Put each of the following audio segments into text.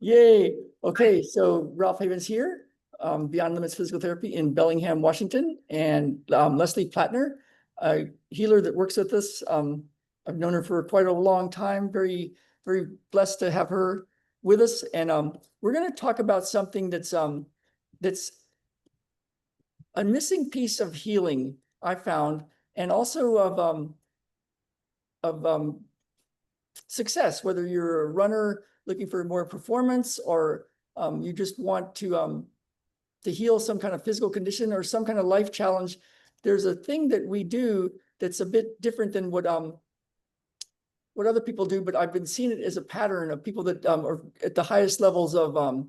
Yay. Okay, so Ralph Havens here, Beyond Limits Physical Therapy in Bellingham, Washington, and Leslie Plattner, a healer that works with us. I've known her for quite a long time. Very, very blessed to have her with us. And we're going to talk about something that's a missing piece of healing I found, and also of success, whether you're a runner looking for more performance, or you just want to heal some kind of physical condition or some kind of life challenge. There's a thing that we do that's a bit different than what other people do, but I've been seeing it as a pattern of people that are at the highest levels of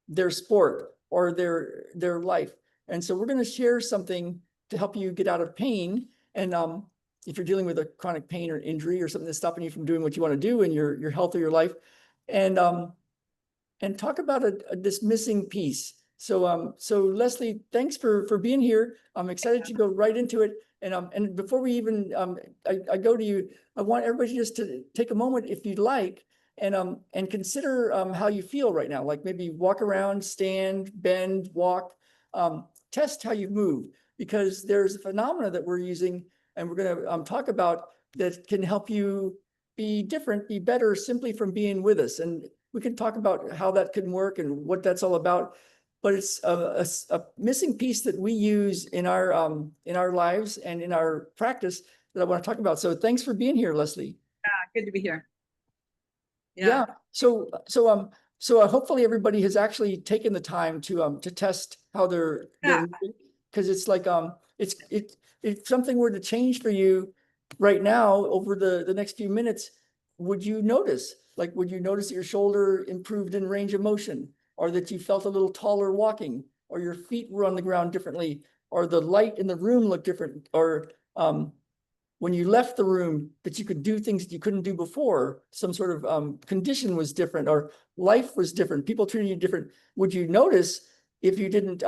their sport or their life. And so we're going to share something to help you get out of pain. And if you're dealing with a chronic pain or injury or something that's stopping you from doing what you want to do in your health or your life, and talk about this missing piece. So Leslie, thanks for being here. I'm excited to go right into it. And before we even I go to you, I want everybody just to take a moment, if you'd like, and consider how you feel right now. Like maybe walk around, stand, bend, walk, test how you move, because there's a phenomena that we're using and we're going to talk about that can help you be different, be better, simply from being with us. And we can talk about how that can work and what that's all about. But it's a missing piece that we use in our lives and in our practice that I want to talk about. So thanks for being here, Leslie. Good to be here. Yeah. So hopefully everybody has actually taken the time to test how they're because it's like if something were to change for you right now over the next few minutes, would you notice that your shoulder improved in range of motion, or that you felt a little taller walking, or your feet were on the ground differently, or the light in the room looked different, or when you left the room that you could do things that you couldn't do before, some sort of condition was different, or life was different, people treated you different? Would you notice if you didn't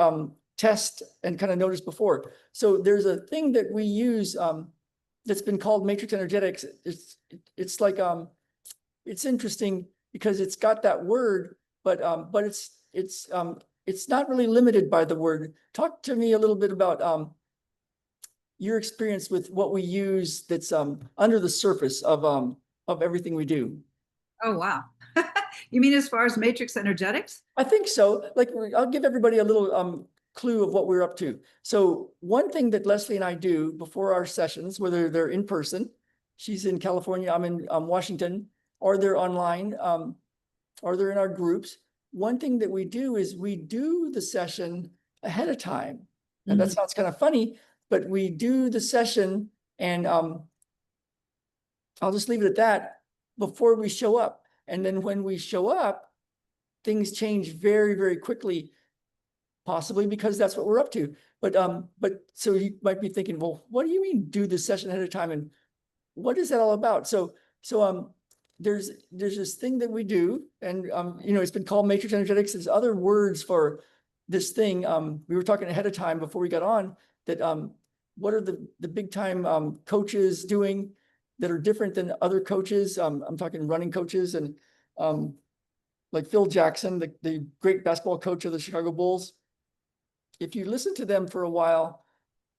test and kind of notice before? So there's a thing that we use that's been called matrix energetics. It's like it's interesting because it's got that word, but it's not really limited by the word. Talk to me a little bit about your experience with what we use that's under the surface of everything we do. Oh, wow. You mean as far as matrix energetics? I think so. Like, I'll give everybody a little clue of what we're up to. So one thing that Leslie and I do before our sessions, whether they're in person, she's in California, I'm in Washington, or they're online, or they're in our groups. One thing that we do is we do the session ahead of time. And that sounds kind of funny, but we do the session, and I'll just leave it at that, before we show up. And then when we show up, things change very, very quickly, possibly because that's what we're up to. But so you might be thinking, well, what do you mean do the session ahead of time? And what is that all about? So there's this thing that we do, and it's been called matrix energetics. There's other words for this thing. We were talking ahead of time before we got on that what are the big time coaches doing that are different than other coaches? I'm talking running coaches, and like Phil Jackson, the great basketball coach of the Chicago Bulls. If you listen to them for a while,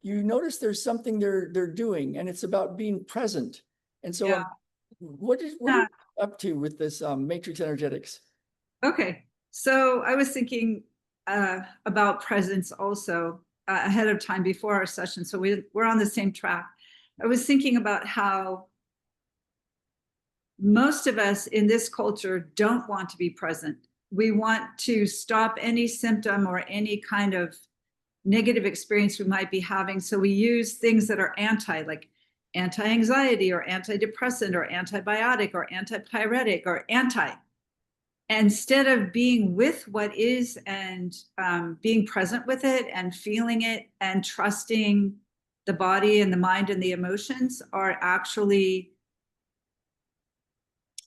you notice there's something they're doing, and it's about being present. And so what are you up to with this matrix energetics? Okay, so I was thinking about presence also ahead of time before our session. So we're on the same track. I was thinking about how most of us in this culture don't want to be present. We want to stop any symptom or any kind of negative experience we might be having. So we use things that are like anti-anxiety or antidepressant or antibiotic or antipyretic or instead of being with what is and being present with it and feeling it and trusting the body and the mind and the emotions are actually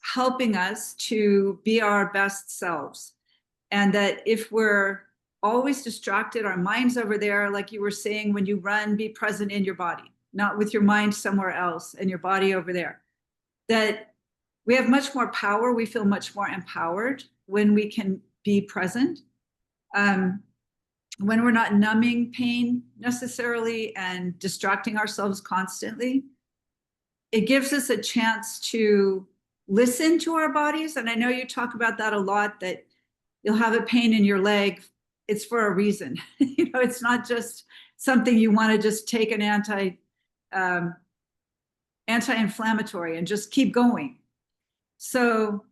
helping us to be our best selves. And that if we're always distracted, our mind's over there, like you were saying, when you run, be present in your body, not with your mind somewhere else and your body over there, that we have much more power. We feel much more empowered when we can be present. When we're not numbing pain necessarily and distracting ourselves constantly, it gives us a chance to listen to our bodies. And I know you talk about that a lot, that you'll have a pain in your leg. It's for a reason. You know, it's not just something you want to just take an anti-inflammatory and just keep going. So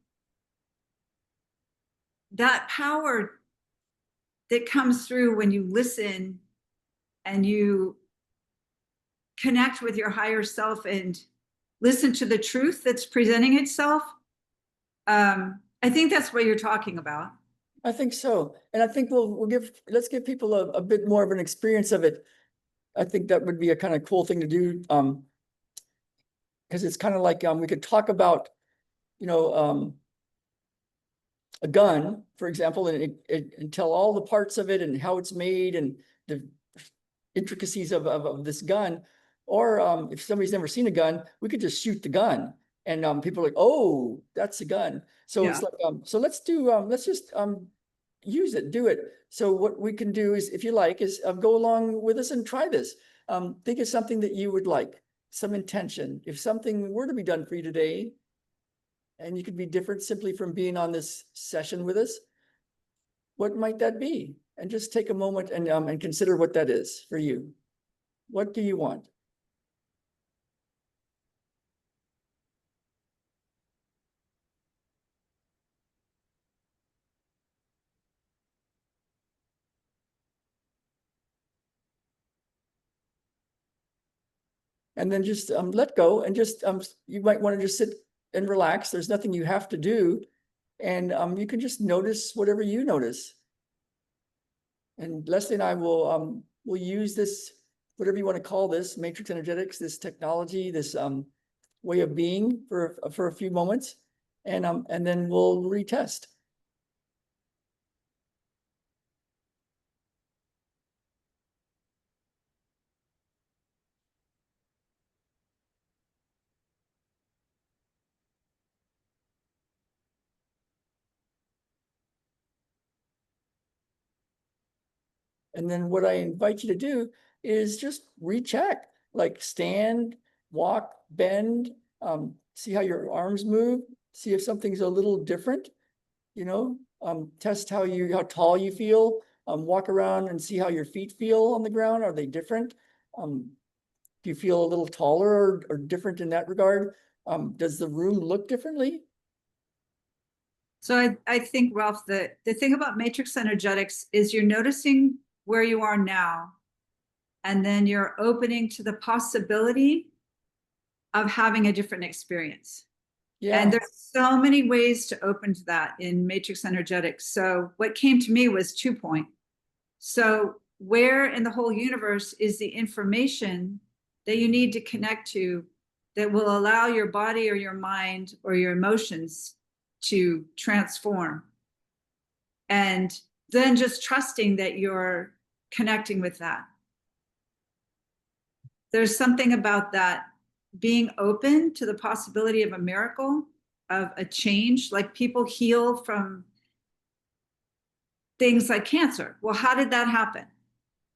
that power that comes through when you listen and you connect with your higher self and listen to the truth that's presenting itself. I think that's what you're talking about. I think so. And I think let's give people a bit more of an experience of it. I think that would be a kind of cool thing to do. Because it's kind of like, we could talk about, a gun, for example, and tell all the parts of it and how it's made and the intricacies of this gun. Or if somebody's never seen a gun, we could just shoot the gun, and people are like, "Oh, that's a gun." So it's like, so let's just use it, do it. So what we can do is, if you like, is go along with us and try this. Think of something that you would like, some intention. If something were to be done for you today, and you could be different simply from being on this session with us, what might that be? And just take a moment and consider what that is for you. What do you want? And then just let go, and just you might want to just sit and relax. There's nothing you have to do, and you can just notice whatever you notice. And Leslie and I will use this, whatever you want to call this, matrix energetics, this technology, this way of being for a few moments, and then we'll retest. And then what I invite you to do is just recheck, like stand, walk, bend, see how your arms move, see if something's a little different, test how tall you feel, walk around and see how your feet feel on the ground. Are they different? Do you feel a little taller or different in that regard? Does the room look differently? So I think, Ralph, the thing about matrix energetics is you're noticing where you are now, and then you're opening to the possibility of having a different experience. Yeah. And there's so many ways to open to that in matrix energetics. So what came to me was 2-point. So where in the whole universe is the information that you need to connect to that will allow your body or your mind or your emotions to transform? And then just trusting that you're connecting with that. There's something about that, being open to the possibility of a miracle, of a change. Like people heal from things like cancer. Well, how did that happen?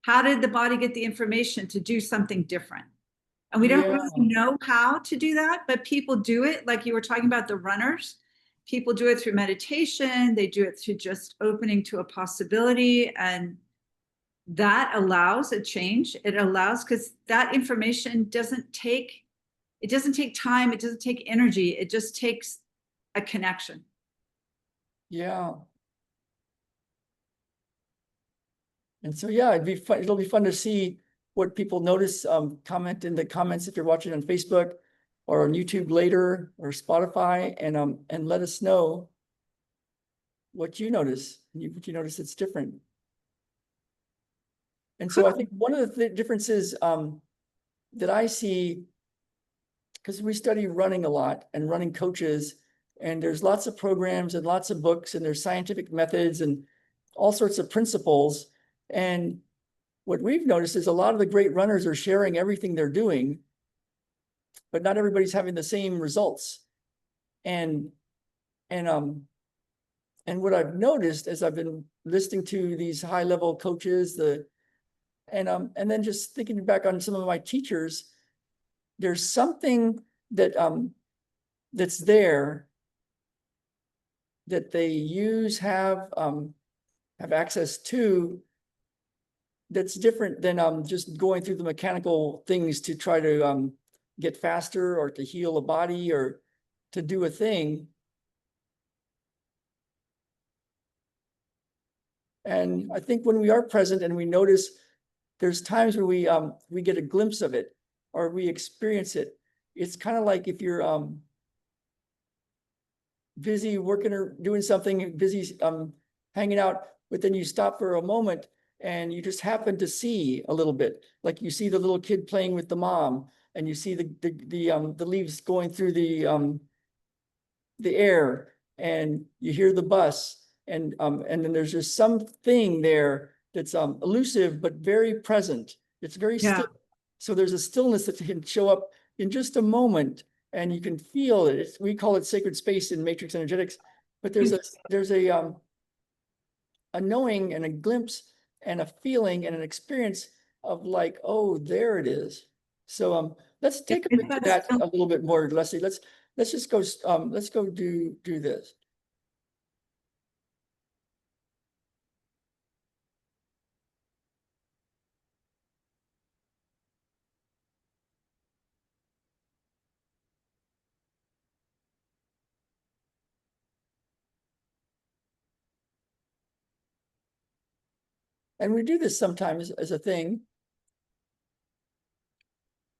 How did the body get the information to do something different? And we don't really know how to do that, but people do it. Like you were talking about the runners, people do it through meditation. They do it through just opening to a possibility, and that allows a change. It allows, because that information doesn't take time, it doesn't take energy, it just takes a connection. Yeah. And so, yeah, it'll be fun to see what people notice. Comment in the comments if you're watching on Facebook or on YouTube later, or Spotify, and let us know what you notice. What you notice that's different. And so I think one of the differences that I see, because we study running a lot and running coaches, and there's lots of programs and lots of books, and there's scientific methods and all sorts of principles. And what we've noticed is a lot of the great runners are sharing everything they're doing, but not everybody's having the same results. And And what I've noticed as I've been listening to these high level coaches, and then just thinking back on some of my teachers, there's something that that's there that they have access to, that's different than just going through the mechanical things to try to get faster or to heal a body or to do a thing. And I think when we are present and we notice, there's times where we get a glimpse of it or we experience it. It's kind of like if you're busy working or doing something, busy hanging out, but then you stop for a moment and you just happen to see a little bit, like you see the little kid playing with the mom, and you see the leaves going through the air, and you hear the bus, and then there's just something there that's elusive but very present. It's very still. So there's a stillness that can show up in just a moment, and you can feel it. We call it sacred space in matrix energetics, but there's a knowing and a glimpse and a feeling and an experience of like, oh, there it is. So let's take a look at that a little bit more, Leslie. Let's just go let's go do this. And we do this sometimes as a thing.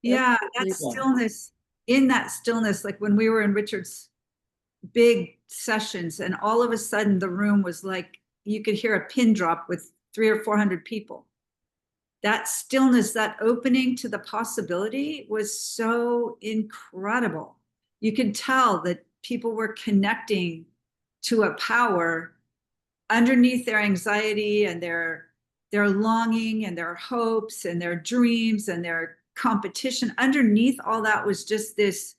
Yeah, that stillness, in that stillness, like when we were in Richard's big sessions, and all of a sudden the room was like, you could hear a pin drop with 300 or 400 people. That stillness, that opening to the possibility was so incredible. You could tell that people were connecting to a power underneath their anxiety and their longing and their hopes and their dreams and their competition. Underneath all that was just this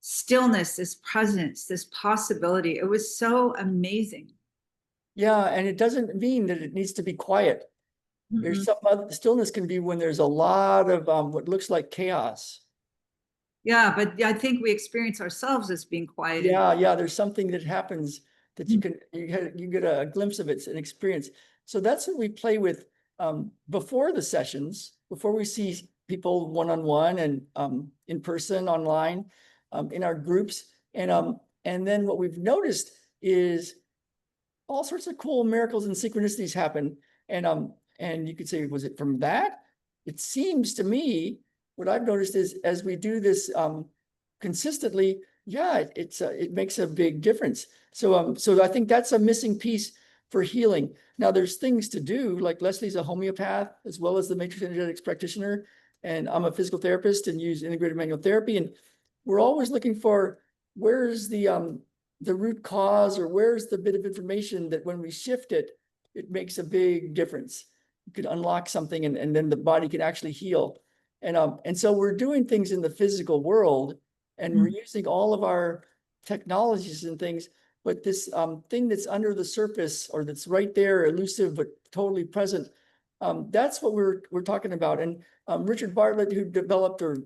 stillness, this presence, this possibility. It was so amazing. Yeah, and it doesn't mean that it needs to be quiet. There's some other stillness can be when there's a lot of what looks like chaos. Yeah, but I think we experience ourselves as being quiet. Yeah, there's something that happens that you get a glimpse of it, an experience. So that's what we play with before the sessions, before we see people one-on-one and in person, online, in our groups. And then what we've noticed is all sorts of cool miracles and synchronicities happen. And you could say, was it from that? It seems to me, what I've noticed is as we do this consistently, yeah, it makes a big difference. So I think that's a missing piece for healing. Now there's things to do, like Leslie's a homeopath as well as the matrix energetics practitioner, and I'm a physical therapist and use integrated manual therapy. And we're always looking for where's the root cause, or where's the bit of information that when we shift it, it makes a big difference. You could unlock something, and then the body can actually heal. And so we're doing things in the physical world, and we're using all of our technologies and things, but this thing that's under the surface, or that's right there, elusive but totally present, that's what we're talking about. And Richard Bartlett, who developed or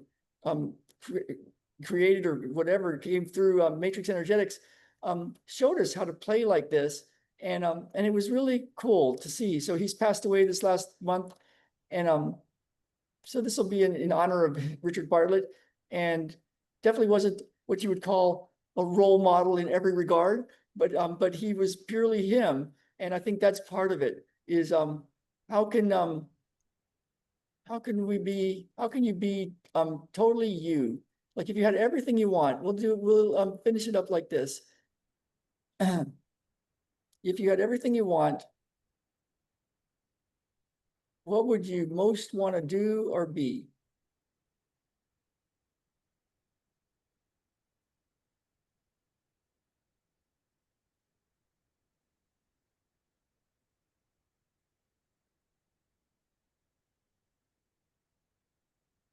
created or whatever came through matrix energetics, showed us how to play like this, and it was really cool to see. So he's passed away this last month, and so this will be in honor of Richard Bartlett, and definitely wasn't what you would call a role model in every regard, but he was purely him. And I think that's part of it, is how can you be totally you? Like if you had everything you want, we'll finish it up like this. If you had everything you want, what would you most want to do or be?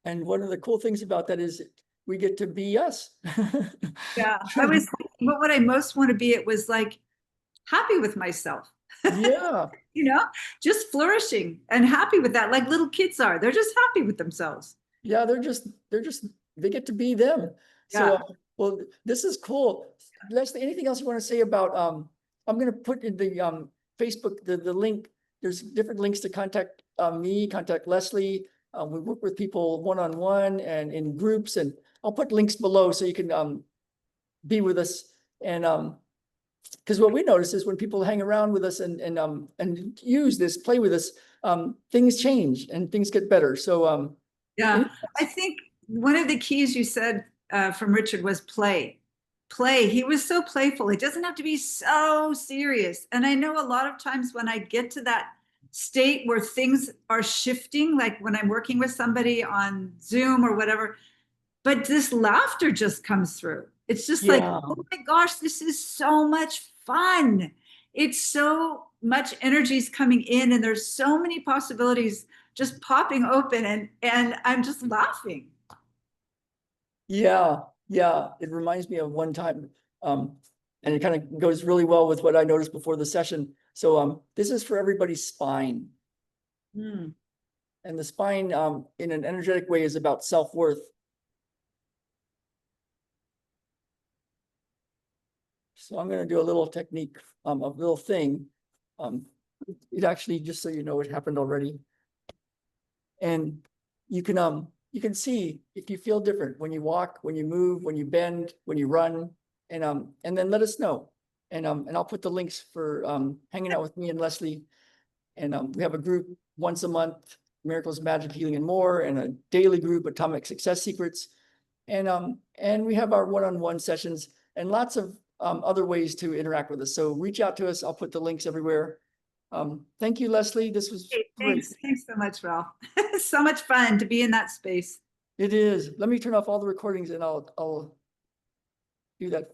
And one of the cool things about that is we get to be us. Yeah, I was thinking, what would I most want to be? It was like happy with myself. Yeah. You know, just flourishing and happy with that, like little kids are. They're just happy with themselves. Yeah, they get to be them. So, Yeah. well, this is cool. Leslie, anything else you want to say about, I'm gonna put in the, Facebook, the link. There's different links to contact, me, contact Leslie. We work with people one-on-one and in groups, and I'll put links below so you can, be with us. And, because what we notice is when people hang around with us and use this, play with us, things change and things get better. So, Yeah. I think one of the keys you said from Richard was play. Play. He was so playful. It doesn't have to be so serious. And I know a lot of times when I get to that state where things are shifting, like when I'm working with somebody on Zoom or whatever, but this laughter just comes through. It's just like, yeah, oh my gosh, this is so much fun. It's so much energy's coming in, and there's so many possibilities just popping open, and I'm just laughing. yeah, yeah. It reminds me of one time, and it kind of goes really well with what I noticed before the session. So, this is for everybody's spine. Hmm. And the spine, in an energetic way, is about self-worth. So I'm going to do a little technique, a little thing. It actually, just so you know, it happened already. And you can see if you feel different when you walk, when you move, when you bend, when you run, and then let us know. And I'll put the links for, hanging out with me and Leslie. And, we have a group once a month, Miracles, Magic, Healing, and More, and a daily group, Atomic Success Secrets. And we have our one-on-one sessions and lots of, other ways to interact with us. So reach out to us. I'll put the links everywhere. Thank you, Leslie. This was Hey, great. thanks so much, Ralph. So much fun to be in that space. It is. Let me turn off all the recordings and I'll do that